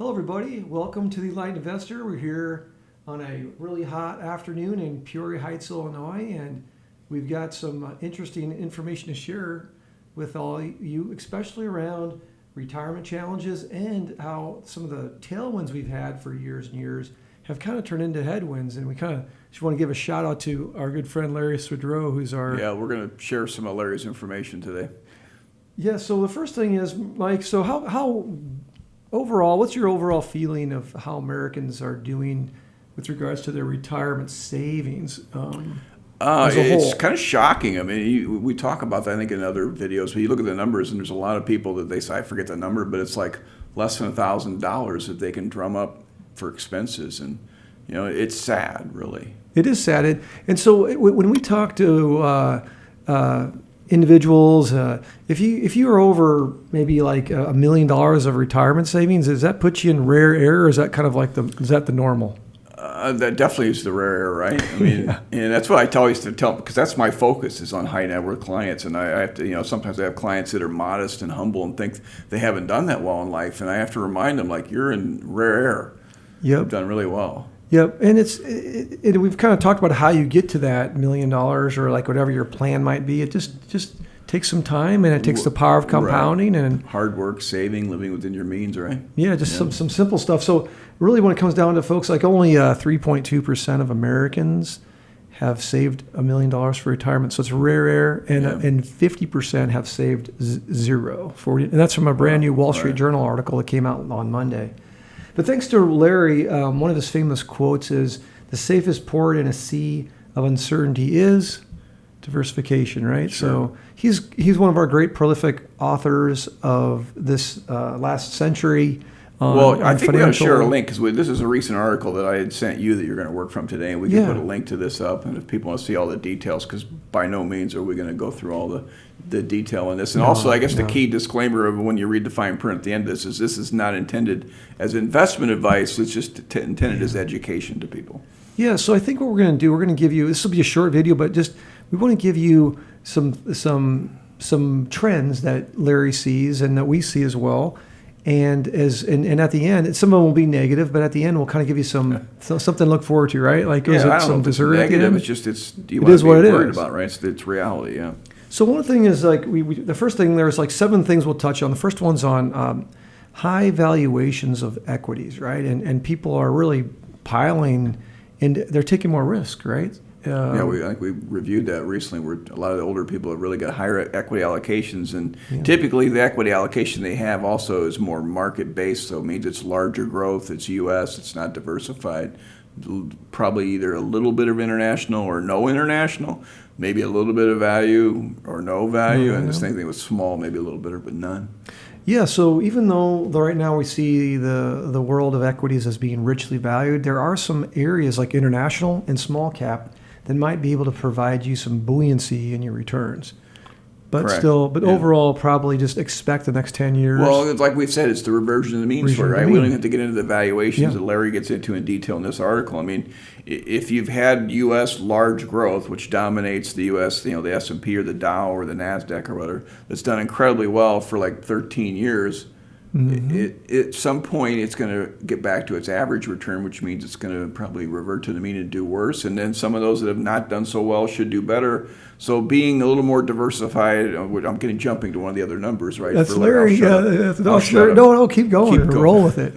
Hello, everybody. Welcome to the Light Investor. We're here on a really hot afternoon in Peoria Heights, Illinois, and we've got some interesting information to share with all you, especially around retirement challenges and how some of the tailwinds we've had for years and years have kind of turned into headwinds. And we kind of just want to give a shout out to our good friend Larry Swedroe, who's our... Yeah, we're going to share some of Larry's information today. Yeah, so the first thing is, Mike, so how overall, what's your overall feeling of how Americans are doing with regards to their retirement savings as a It's whole? kind of shocking. I mean, we talk about that, I think, in other videos. But you look at the numbers, and there's a lot of people that they say, I forget the number, but it's like less than $1,000 that they can drum up for expenses. And, you know, it's sad, really. It is sad. And so when we talk to individuals, if you are over maybe like $1 million of retirement savings, does that put you in rare air, or is that kind of like is that the normal? That definitely is the rare air, right? I mean, yeah. And that's what I always tell, because that's my focus is on high net worth clients. And I have to, sometimes I have clients that are modest and humble and think they haven't done that well in life. And I have to remind them, like, you're in rare air. Yep. You've done really well. Yep, and we've kind of talked about how you get to that $1 million or like whatever your plan might be. It just takes some time, and it takes the power of compounding, right, and hard work, saving, living within your means, right? Yeah, just some simple stuff. So really, when it comes down to folks, like only 3.2% of Americans have saved $1 million for retirement. So it's rare air, and 50% have saved zero. 40, and that's from a brand new Wall Street Journal article that came out on Monday. But thanks to Larry, one of his famous quotes is, "The safest port in a sea of uncertainty is diversification," right? Sure. So he's one of our great prolific authors of this last century. I think we're going to share a link, because this is a recent article that I had sent you that you're going to work from today, and we can put a link to this up, and if people want to see all the details, because by no means are we going to go through all the detail in this. And also, I guess the key disclaimer of when you read the fine print at the end of this is not intended as investment advice. It's just intended as education to people. Yeah, so I think what we're going to do, we're going to give you, this will be a short video, but we want to give you some trends that Larry sees and that we see as well. And at the end, some of them will be negative, but at the end, we'll kind of give you something to look forward to, right? Like, I don't know if it's negative. It's just you want to be worried about, right? It's reality, yeah. So one thing is, like, the first thing, there's like 7 things we'll touch on. The first one's on high valuations of equities, right? And people are really piling, and they're taking more risk, right? I think we reviewed that recently, where a lot of the older people have really got higher equity allocations, and typically the equity allocation they have also is more market-based, so it means it's larger growth, it's U.S., it's not diversified, probably either a little bit of international or no international, maybe a little bit of value or no value, and the same thing with small, maybe a little bit but none. Yeah, so even though right now we see the world of equities as being richly valued, there are some areas like international and small cap that might be able to provide you some buoyancy in your returns. But overall, probably just expect the next 10 years. Well, it's like we've said, it's the reversion of the mean square, right? We don't have to get into the valuations that Larry gets into in detail in this article. I mean, if you've had U.S. large growth, which dominates the U.S., the S&P or the Dow or the NASDAQ or whatever, that's done incredibly well for like 13 years, at some point it's going to get back to its average return, which means it's going to probably revert to the mean and do worse. And then some of those that have not done so well should do better. So being a little more diversified, I'm jumping to one of the other numbers, right? That's Larry. No, keep going. Roll with it.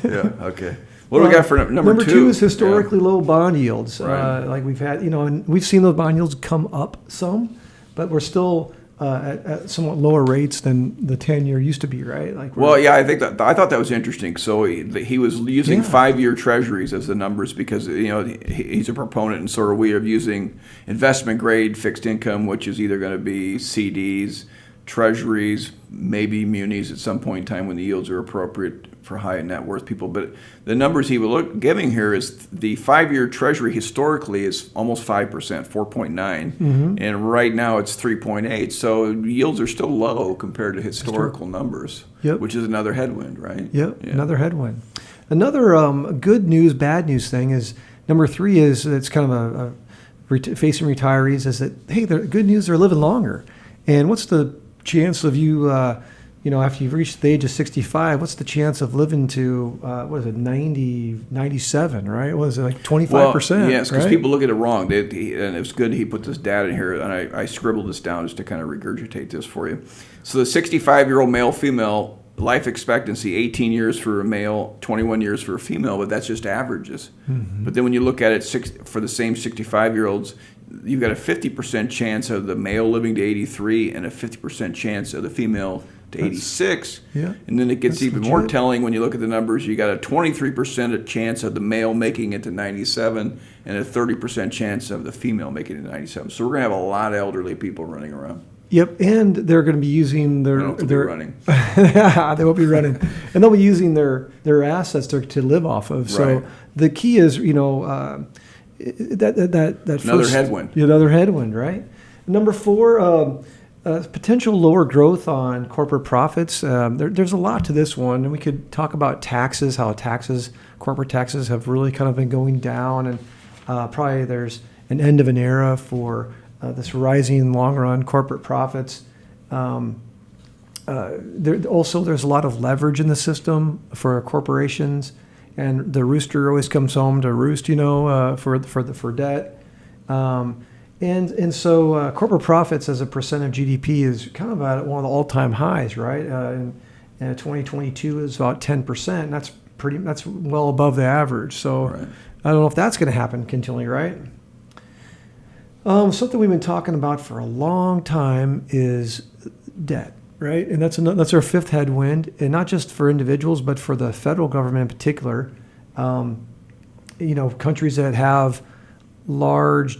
Yeah, okay. What do we got for number 2? Number 2 is historically low bond yields. Right. Like we've had, and we've seen those bond yields come up some, but we're still at somewhat lower rates than the 10-year used to be, right? Like, I thought that was interesting. So he was using 5-year treasuries as the numbers because he's a proponent, and so are we, of using investment grade fixed income, which is either going to be CDs, treasuries, maybe munis at some point in time when the yields are appropriate for high net worth people. But the numbers he was giving here is the 5-year treasury historically is almost 5%, 4.9, and right now it's 3.8. So yields are still low compared to historical numbers, which is another headwind, right? Yep, another headwind. Another good news, bad news thing is number 3 is it's kind of facing retirees is that, hey, the good news, they're living longer. And what's the chance of you after you've reached the age of 65, what's the chance of living to, 97, right? What is it, like 25%? Well, yes, because right? people look at it wrong. And it's good he put this data in here, and I scribbled this down just to kind of regurgitate this for you. So the 65-year-old male-female life expectancy, 18 years for a male, 21 years for a female, but that's just averages. Mm-hmm. But then when you look at it for the same 65-year-olds, you've got a 50% chance of the male living to 83 and a 50% chance of the female to 86. Yeah. And then it gets That's even legit. more telling when you look at the numbers. You got a 23% chance of the male making it to 97 and a 30% chance of the female making it to 97. So we're going to have a lot of elderly people running around. Yep, and they're going to be using their... They don't have to be running. Yeah, they won't be running. And they'll be using their assets to live off of. So Right. the key is, that Another headwind. Another headwind, right? Number 4, potential lower growth on corporate profits. There's a lot to this one, and we could talk about taxes, how corporate taxes have really kind of been going down, and probably there's an end of an era for this rising long-run corporate profits. There's a lot of leverage in the system for corporations, and the rooster always comes home to roost, for debt. And so corporate profits as a percent of GDP is kind of at one of the all-time highs, right? And 2022 is about 10%. And that's well above the average. So Right. I don't know if that's going to happen continually, right? Something we've been talking about for a long time is debt, right? And that's our 5th headwind, and not just for individuals, but for the federal government in particular. Countries that have large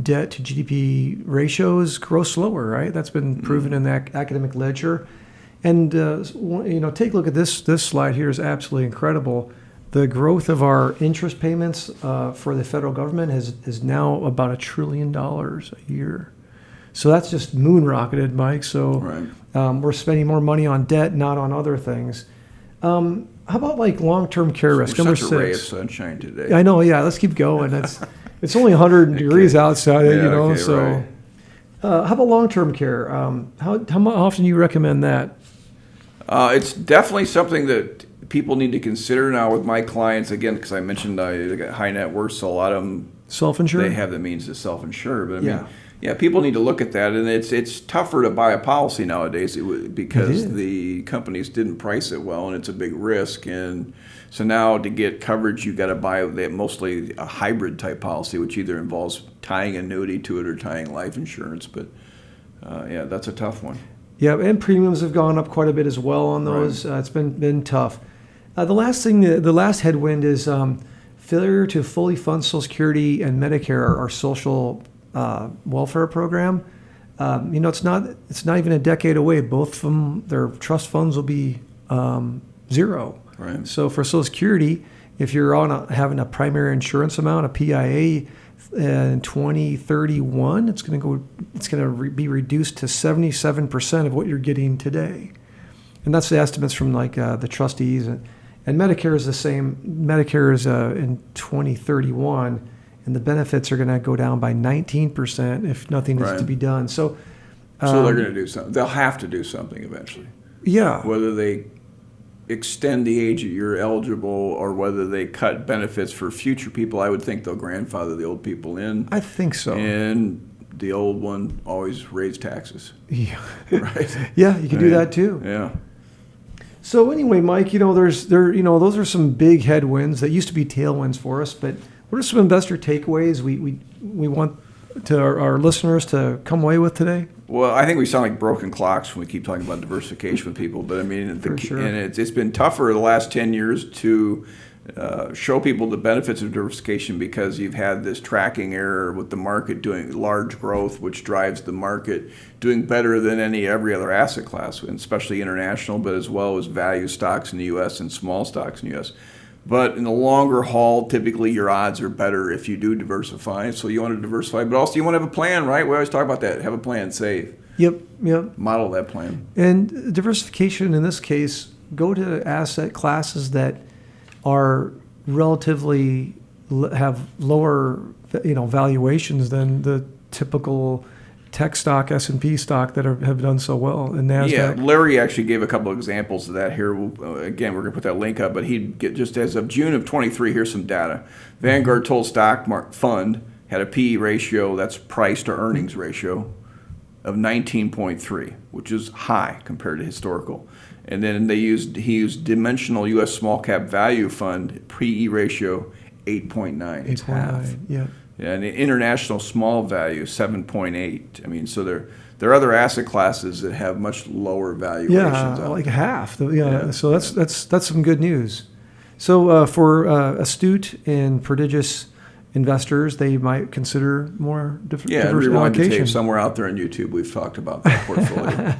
debt to GDP ratios grow slower, right? That's been proven in the academic literature. And take a look at this slide here is absolutely incredible. The growth of our interest payments for the federal government is now about $1 trillion a year. So that's just moon rocketed, Mike. So Right. We're spending more money on debt, not on other things. How about like long-term care risk? We're Number such a ray of 6. sunshine today. I know. Yeah, let's keep going. It's only 100 degrees outside, Okay, So, right. How about long-term care? How often do you recommend that? It's definitely something that people need to consider now with my clients, again, because I mentioned I got high net worth, so a lot of them, Self-insured? they have the means to self-insure. But I Yeah. mean, yeah, people need to look at that, and it's tougher to buy a policy nowadays because the companies didn't price it well, and it's a big risk. And so now to get coverage, you got to buy mostly a hybrid type policy, which either involves tying annuity to it or tying life insurance. But yeah, that's a tough one. Yeah, and premiums have gone up quite a bit as well on those. Right. It's been tough. The last headwind is failure to fully fund Social Security and Medicare, our social welfare program. It's not even a decade away. Both of them, their trust funds will be zero. Right. So for Social Security, if you're having a primary insurance amount, a PIA, in 2031, it's going to be reduced to 77% of what you're getting today, and that's the estimates from the trustees. And Medicare is the same. Medicare is in 2031, and the benefits are going to go down by 19% if nothing is to be done. So they're going to do something. They'll have to do something eventually. Yeah. Whether they extend the age that you're eligible or whether they cut benefits for future people, I would think they'll grandfather the old people in. I think so. And the old one always raised taxes. Yeah. Right. Yeah, you can do that too. Yeah. So anyway, Mike, those are some big headwinds that used to be tailwinds for us. But what are some investor takeaways we want to our listeners to come away with today? Well, I think we sound like broken clocks when we keep talking about diversification with people. But I mean, and it's been tougher the last 10 years to show people the benefits of diversification because you've had this tracking error with the market doing large growth, which drives the market doing better than every other asset class, and especially international, but as well as value stocks in the U.S. and small stocks in the U.S. But in the longer haul, typically your odds are better if you do diversify. So you want to diversify, but also you want to have a plan, right? We always talk about that. Have a plan, save. Yep. Model that plan. And diversification in this case, go to asset classes that are relatively have lower valuations than the typical tech stock, S&P stock that have done so well, and NASDAQ. Yeah, Larry actually gave a couple of examples of that here. Again, we're going to put that link up, but he'd get just as of June of 23, here's some data. Vanguard Total Stock Fund had a PE ratio, that's price to earnings ratio, of 19.3, which is high compared to historical. And then he used Dimensional U.S. Small Cap Value Fund, PE ratio 8.9. It's half. Yeah. And the International Small Value 7.8. I mean, so there are other asset classes that have much lower valuations. Yeah, like half. So that's some good news. So for astute and prodigious investors, they might consider more diverse rewind the tape allocation. somewhere out there on YouTube. We've talked about that portfolio.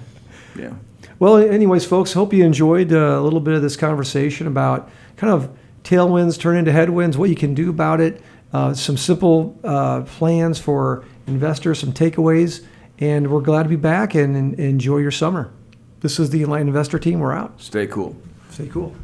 Yeah. Well, anyways, folks, hope you enjoyed a little bit of this conversation about kind of tailwinds turn into headwinds, what you can do about it, some simple plans for investors, some takeaways, and we're glad to be back and enjoy your summer. This is the Enlightened Investor Team. We're out. Stay cool. Stay cool.